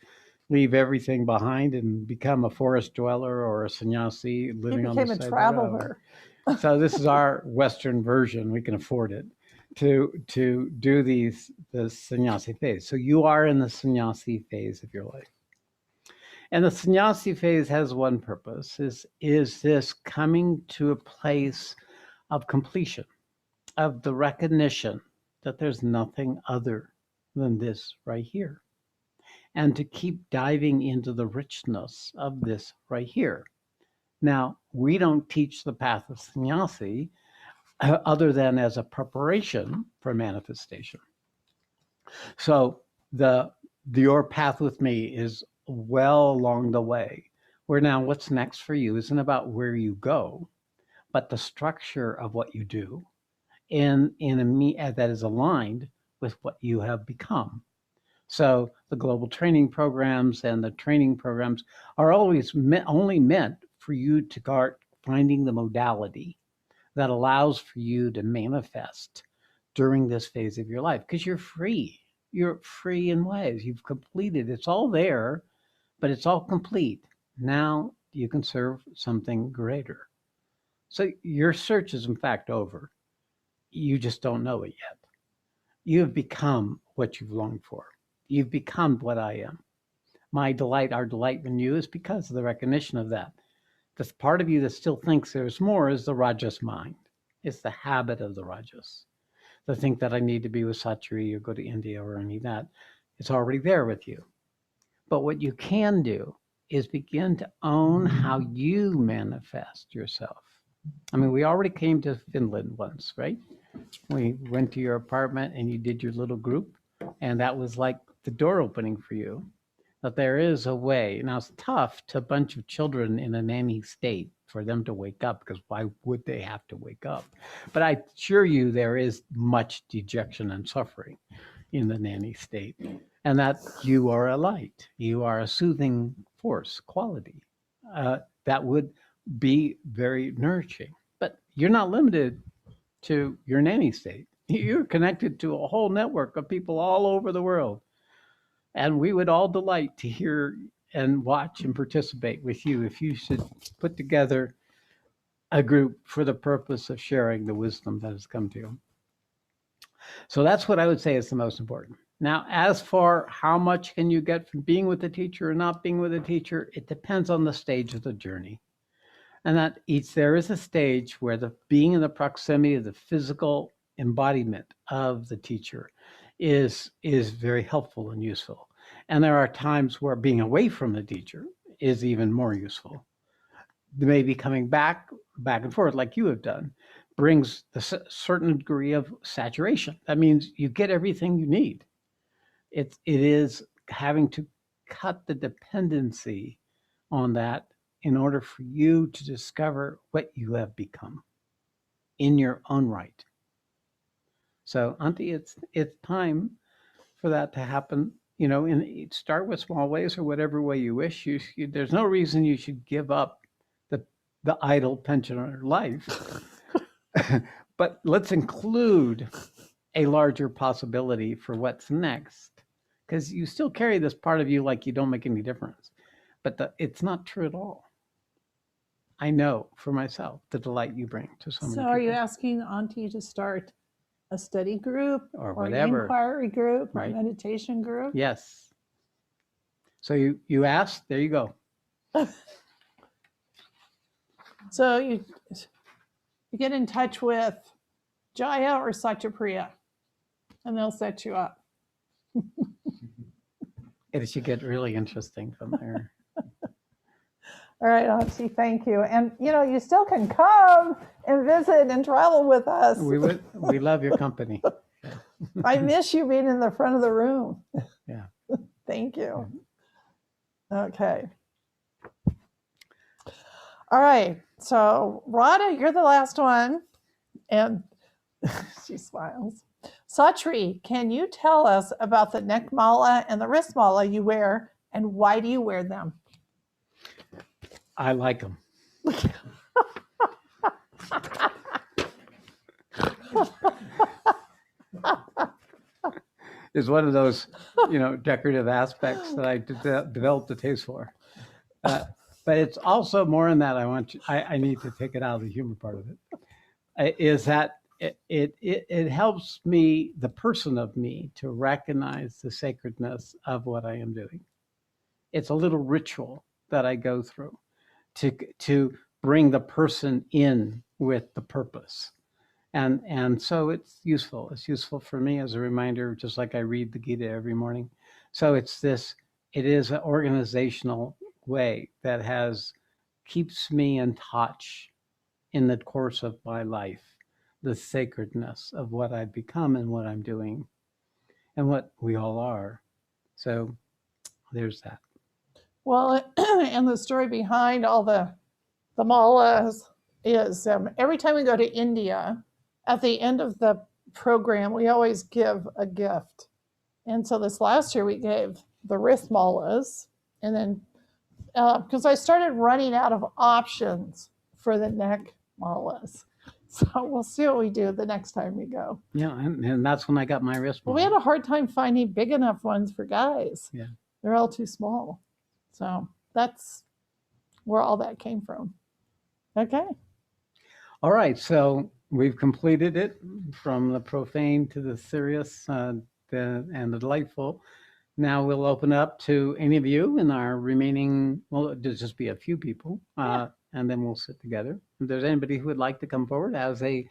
everything behind and become a forest dweller or a sannyasi living on the side of the road. He became a traveler. So this is our Western version. We can afford it to do the sannyasi phase. So you are in the sannyasi phase of your life. And the sannyasi phase has one purpose, is this coming to a place of completion, of the recognition that there's nothing other than this right here. And to keep diving into the richness of this right here. Now, we don't teach the path of sannyasi other than as a preparation for manifestation. So your path with me is well along the way, where now what's next for you isn't about where you go, but the structure of what you do that is aligned with what you have become. So the global training programs and the training programs are always only meant for you to start finding the modality that allows for you to manifest during this phase of your life, because you're free. You're free in ways. You've completed. It's all there, but it's all complete. Now you can serve something greater. So your search is in fact over. You just don't know it yet. You have become what you've longed for. You've become what I am. My delight, our delight in you is because of the recognition of that. The part of you that still thinks there's more is the Rajas mind. It's the habit of the Rajas. To think that I need to be with Sat Shree or go to India or any of that. It's already there with you. But what you can do is begin to own how you manifest yourself. I mean, we already came to Finland once, right? We went to your apartment and you did your little group, and that was like the door opening for you. That there is a way. Now, it's tough to a bunch of children in a nanny state for them to wake up, because why would they have to wake up? But I assure you there is much dejection and suffering in the nanny state, and that you are a light. You are a soothing force, quality that would be very nourishing. But you're not limited to your nanny state. You're connected to a whole network of people all over the world. And we would all delight to hear and watch and participate with you if you should put together a group for the purpose of sharing the wisdom that has come to you. So that's what I would say is the most important. Now, as for how much can you get from being with a teacher or not being with a teacher, it depends on the stage of the journey. And that there is a stage where the being in the proximity of the physical embodiment of the teacher is very helpful and useful. And there are times where being away from the teacher is even more useful. Maybe coming back and forth like you have done brings a certain degree of saturation. That means you get everything you need. It is having to cut the dependency on that in order for you to discover what you have become in your own right. So, Auntie, it's time for that to happen. You know, and start with small ways or whatever way you wish. There's no reason you should give up the idle pensioner life, but let's include a larger possibility for what's next, because you still carry this part of you like you don't make any difference, but it's not true at all. I know for myself the delight you bring to so many So are you people. asking Auntie to start a study group Or an whatever. inquiry group or Right. a meditation group? Yes. So you asked, there you go. So you get in touch with Jaya or Satyapriya, and they'll set you up. It should get really interesting from there. All right, Auntie, thank you. And you still can come and visit and travel with us. We love your company. I miss you being in the front of the room. Yeah. Thank you. Okay. All right. So, Radha, you're the last one. And she smiles. Sat Shree, can you tell us about the neck mala and the wrist mala you wear, and why do you wear them? I like them. Is one of those, decorative aspects that I developed a taste for. But it's also more in that I need to take it out of the humor part of it. Is that it helps me, the person of me, to recognize the sacredness of what I am doing. It's a little ritual that I go through to bring the person in with the purpose. And so it's useful. It's useful for me as a reminder, just like I read the Gita every morning. So it is an organizational way that keeps me in touch in the course of my life, the sacredness of what I've become and what I'm doing and what we all are. So there's that. Well, and the story behind all the malas is every time we go to India, at the end of the program, we always give a gift. And so this last year we gave the wrist malas, and then because I started running out of options for the neck malas. So we'll see what we do the next time we go. Yeah, and that's when I got my wrist. Well, we had a hard time finding big enough ones for guys. Yeah. They're all too small. So that's where all that came from. Okay. All right, so we've completed it from the profane to the serious and the delightful. Now we'll open up to any of you in our remaining, well, there'll just be a few people, and then we'll sit together. If there's anybody who would like to come forward as a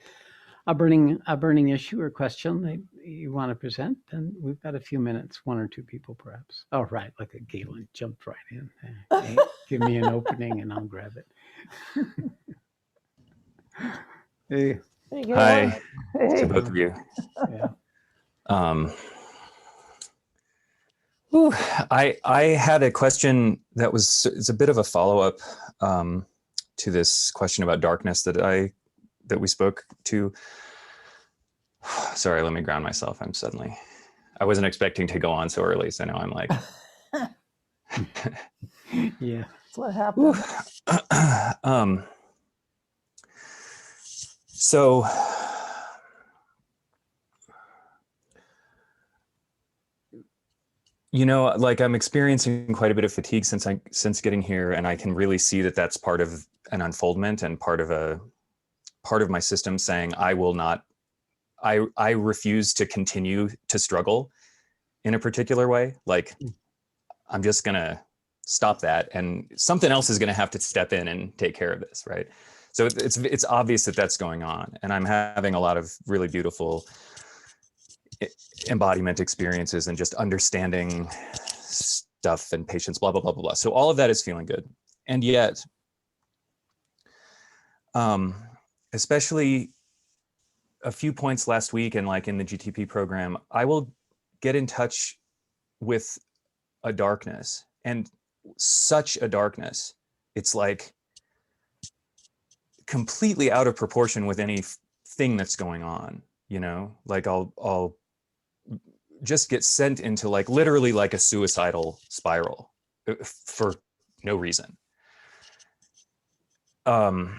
burning issue or question that you want to present, then we've got a few minutes, one or two people perhaps. Oh, right, like a Galen jumped right in. Hey, give me an opening and I'll grab it. Hey. Hi Hey. to both of you. Yeah. I had a question that it's a bit of a follow-up to this question about darkness that we spoke to. Sorry, let me ground myself. I wasn't expecting to go on so early, so now I'm like Yeah. That's what happened. So You know, like I'm experiencing quite a bit of fatigue since getting here, and I can really see that that's part of an unfoldment and part of my system saying I will not, I refuse to continue to struggle in a particular way. Like I'm just gonna stop that, and something else is gonna have to step in and take care of this, right? So it's obvious that that's going on, and I'm having a lot of really beautiful embodiment experiences and just understanding stuff and patience, blah blah blah blah blah. So all of that is feeling good, and yet, especially a few points last week and like in the GTP program, I will get in touch with a darkness, and such a darkness. It's like completely out of proportion with any thing that's going on, you know? Like I'll just get sent into like literally like a suicidal spiral for no reason. And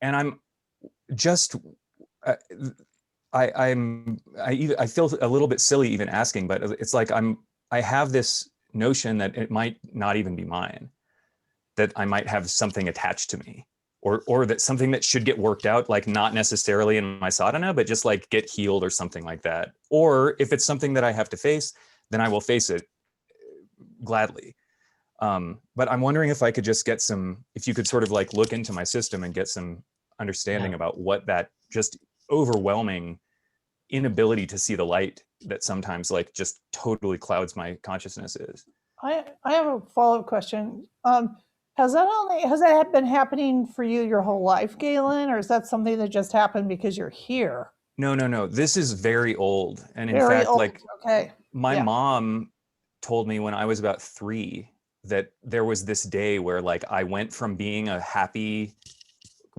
I'm just I feel a little bit silly even asking, but it's like I have this notion that it might not even be mine, that I might have something attached to me, or that something that should get worked out, like not necessarily in my sadhana, but just like get healed or something like that. Or if it's something that I have to face, then I will face it gladly. But I'm wondering if I could just get if you could sort of like look into my system and get some understanding about what that just overwhelming inability to see the light that sometimes like just totally clouds my consciousness is. I have a follow-up question. Has that been happening for you your whole life, Galen, or is that something that just happened because you're here? No. This is very old. And in Very fact, old. like Okay. my Yeah. mom told me when I was about 3 that there was this day where like I went from being a happy,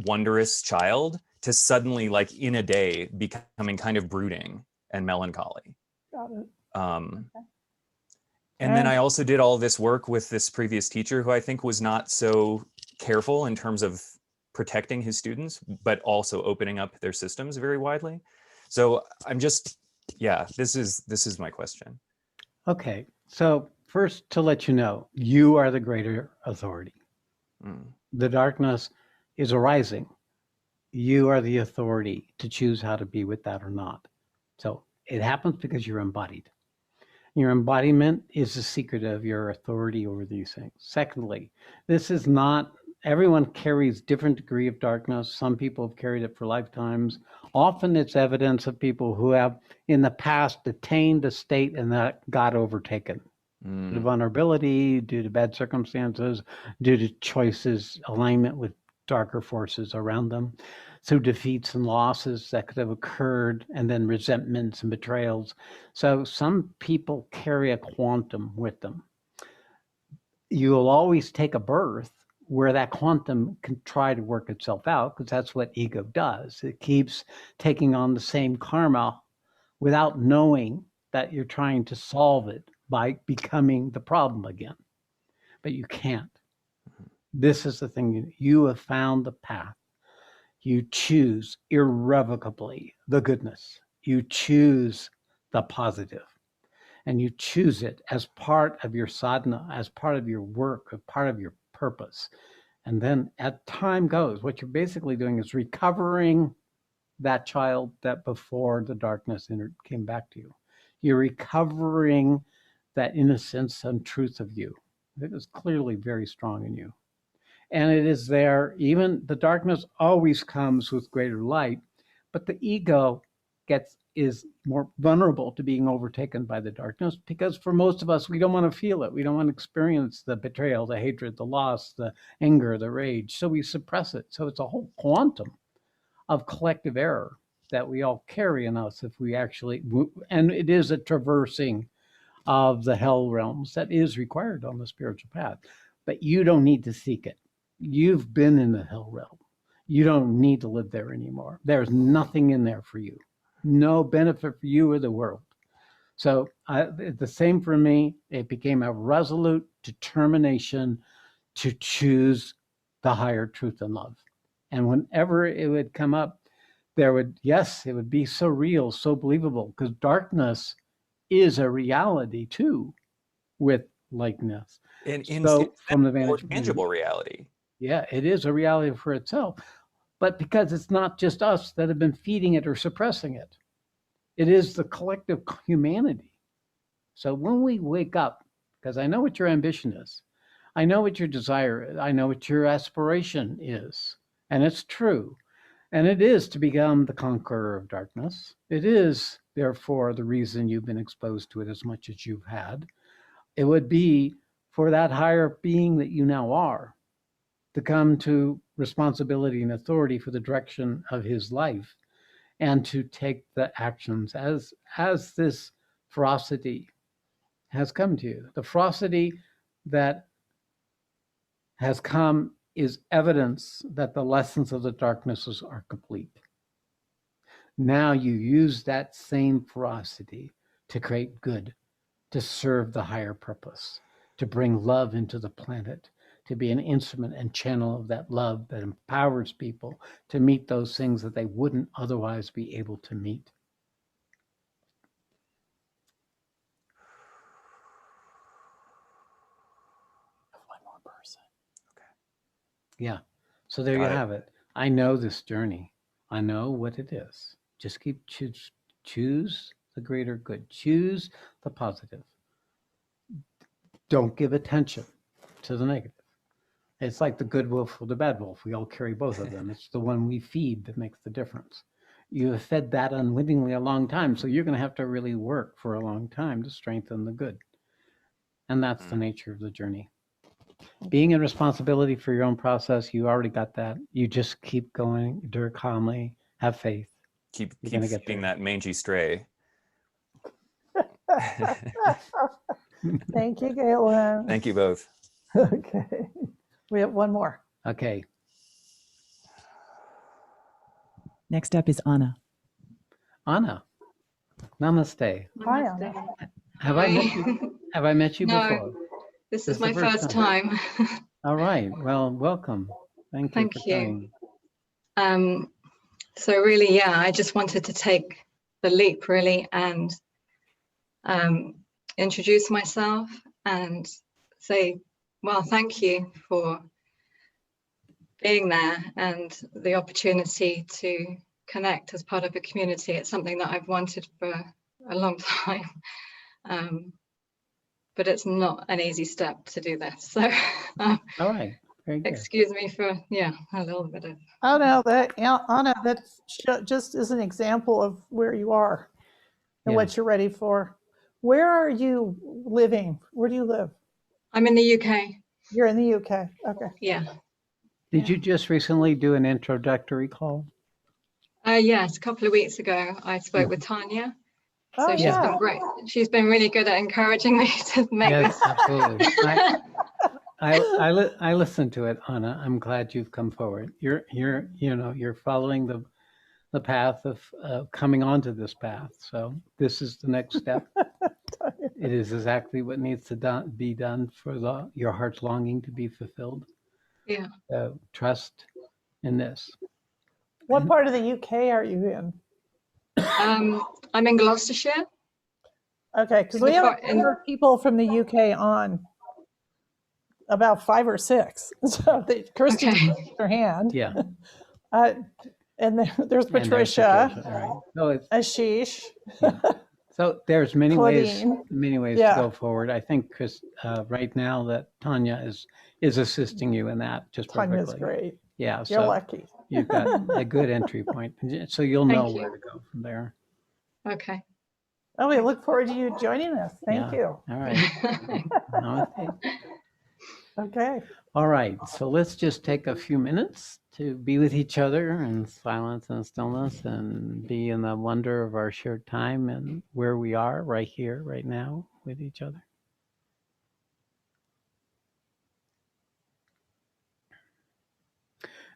wondrous child to suddenly like in a day becoming kind of brooding and melancholy. Got it. Okay. And then I also did all this work with this previous teacher who I think was not so careful in terms of protecting his students, but also opening up their systems very widely. So I'm just, yeah, this is my question. Okay, so first to let you know, you are the greater authority. The darkness is arising. You are the authority to choose how to be with that or not. So it happens because you're embodied. Your embodiment is the secret of your authority over these things. Secondly, this is not, everyone carries different degree of darkness. Some people have carried it for lifetimes. Often it's evidence of people who have in the past attained a state and that got overtaken. Due to vulnerability, due to bad circumstances, due to choices, alignment with darker forces around them. So defeats and losses that could have occurred, and then resentments and betrayals. So some people carry a quantum with them. You'll always take a birth where that quantum can try to work itself out, because that's what ego does. It keeps taking on the same karma without knowing that you're trying to solve it by becoming the problem again. But you can't. This is the thing. You have found the path. You choose irrevocably the goodness. You choose the positive. And you choose it as part of your sadhana, as part of your work, as part of your purpose. And then as time goes, what you're basically doing is recovering that child that before the darkness came back to you. You're recovering that innocence and truth of you. It is clearly very strong in you. And it is there, even the darkness always comes with greater light, but the ego is more vulnerable to being overtaken by the darkness, because for most of us, we don't want to feel it. We don't want to experience the betrayal, the hatred, the loss, the anger, the rage. So we suppress it. So it's a whole quantum of collective error that we all carry in us if we actually, and it is a traversing of the hell realms that is required on the spiritual path. But you don't need to seek it. You've been in the hell realm. You don't need to live there anymore. There's nothing in there for you. No benefit for you or the world. So the same for me. It became a resolute determination to choose the higher truth and love. And whenever it would come up, it would be so real, so believable, because darkness is a reality too with likeness. In So from the more vantage point, tangible reality. yeah, it is a reality for itself. But because it's not just us that have been feeding it or suppressing it, it is the collective humanity. So when we wake up, because I know what your ambition is, I know what your desire is, I know what your aspiration is, and it's true. And it is to become the conqueror of darkness. It is, therefore, the reason you've been exposed to it as much as you've had. It would be for that higher being that you now are to come to responsibility and authority for the direction of his life and to take the actions as this ferocity has come to you. The ferocity that has come is evidence that the lessons of the darknesses are complete. Now you use that same ferocity to create good, to serve the higher purpose, to bring love into the planet, to be an instrument and channel of that love that empowers people to meet those things that they wouldn't otherwise be able to meet. One more person. Yeah. So there you Got it. have it. I know this journey. I know what it is. Just keep choose the greater good. Choose the positive. Don't give attention to the negative. It's like the good wolf or the bad wolf. We all carry both of them. It's the one we feed that makes the difference. You have fed that unwittingly a long time, so you're going to have to really work for a long time to strengthen the good. And that's the nature of the journey. Being in responsibility for your own process, you already got that. You just keep going, endure calmly, have faith. Keep You're gonna get feeding there. that mangy stray. Thank you, Galen. Thank you both. Okay. We have one more. Okay. Next up is Anna. Anna, namaste. Hi, Namaste. Anna. Have I met you? Have I met you No. before? This This is my the first first time. All right. Well, welcome. Thank you Thank for you. coming. So really, yeah, I just wanted to take the leap really and introduce myself and say, well, thank you for being there and the opportunity to connect as part of a community. It's something that I've wanted for a long time. But it's not an easy step to do this. So All right. Very good. excuse me for, a little bit of. Oh, no, Anna, that just is an example of where you are and Yeah. what you're ready for. Where are you living? Where do you live? I'm in the UK. You're in the UK. Okay. Yeah. Did you just recently do an introductory call? Yes, a couple of weeks ago, I spoke with Tanya. Oh, So she's yeah. been great. She's been really good at encouraging me to make Yes, this. absolutely. I listened to it, Anna. I'm glad you've come forward. You're following the path of coming onto this path. So this is the next step. It is exactly what needs to be done for your heart's longing to be fulfilled. Yeah. So trust in this. What part of the UK are you in? I'm in Gloucestershire. Okay, because we have people from the UK on about 5 or 6. So Kirsten raised her hand. Yeah. And there's And there's Patricia, right. So it's Ashish. so there's many ways Claudine. to go forward. I think Chris, right now that Tanya is assisting you in that just Tanya's perfectly. great. Yeah. You're So lucky. you've got a good entry point, so you'll know Thank you. where to go from there. Okay. Oh, we look forward to you joining us. Thank Yeah. you. All right. Namaste. Okay. All right. So let's just take a few minutes to be with each other in silence and stillness and be in the wonder of our shared time and where we are right here, right now with each other.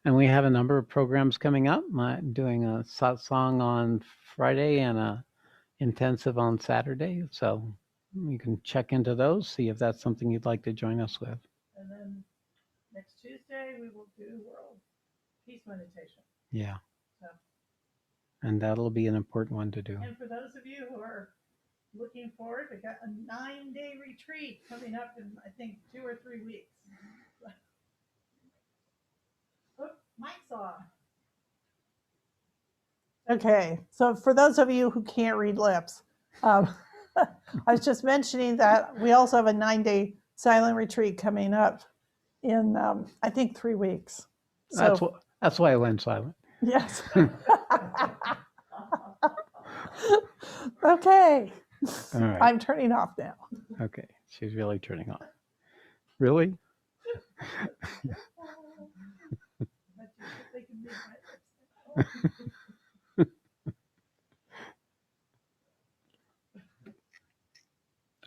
And we have a number of programs coming up. I'm doing a satsang on Friday and a intensive on Saturday. So you can check into those, see if that's something you'd like to join us with. And then next Tuesday, we will do World Peace Meditation. Yeah. So. And that'll be an important one to do. And for those of you who are looking forward. We got a 9-day retreat coming up in, I think, 2 or 3 weeks. Oh, mic's off. Okay, so for those of you who can't read lips, I was just mentioning that we also have a 9-day silent retreat coming up in, I think, 3 weeks. So, That's why I went silent. yes. Okay. All right. I'm turning off now. Okay. She's really turning on. Really?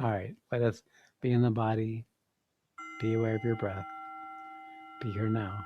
All right. Let us be in the body. Be aware of your breath. Be here now.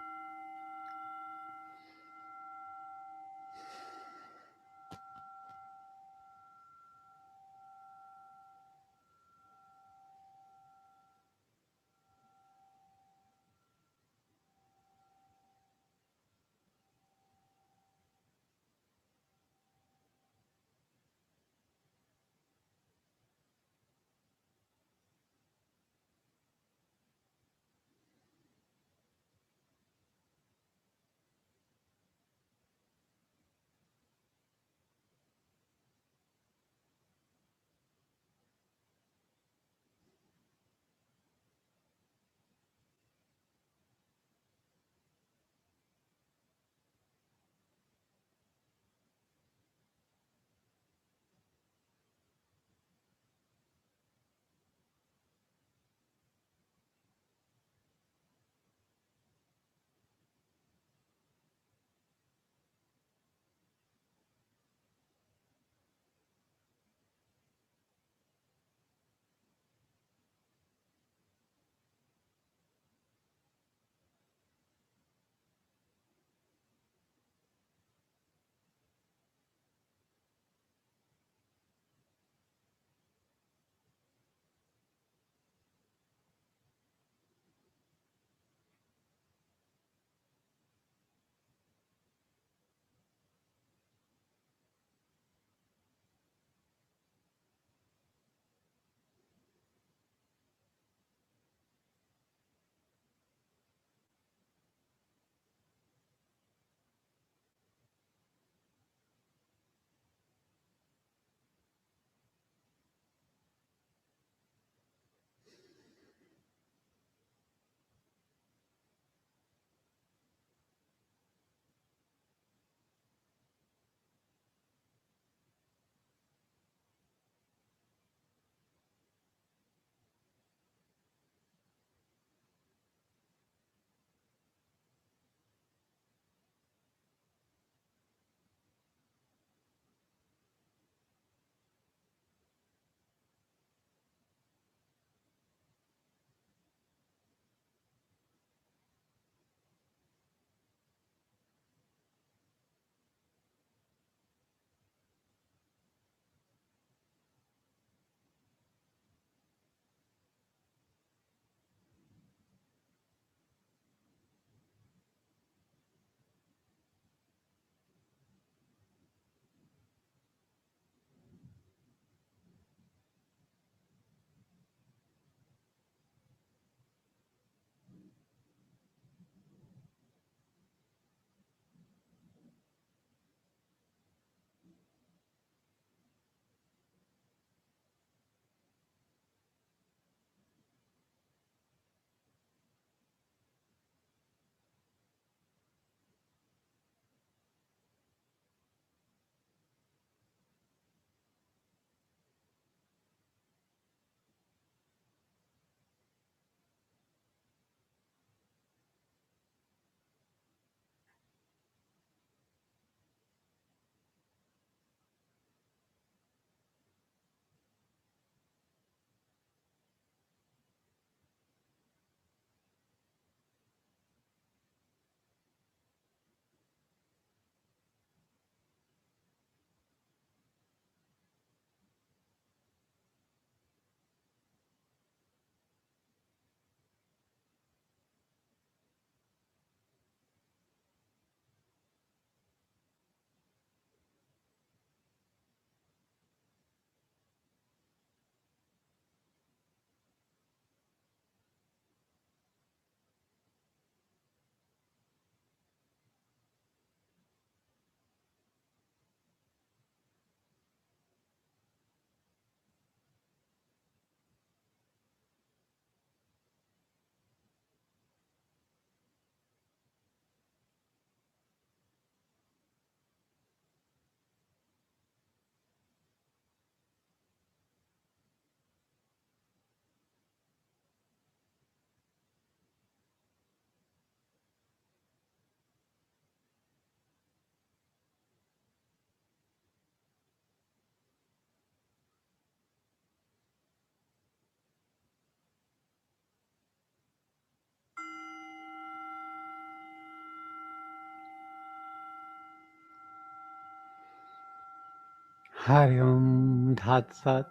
Hari Om Tat Sat.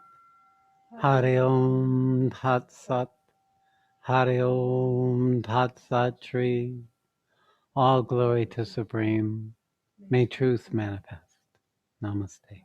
Hari Om Tat Sat. Hari Om Tat Sat Shree. All glory to Supreme. May truth manifest. Namaste.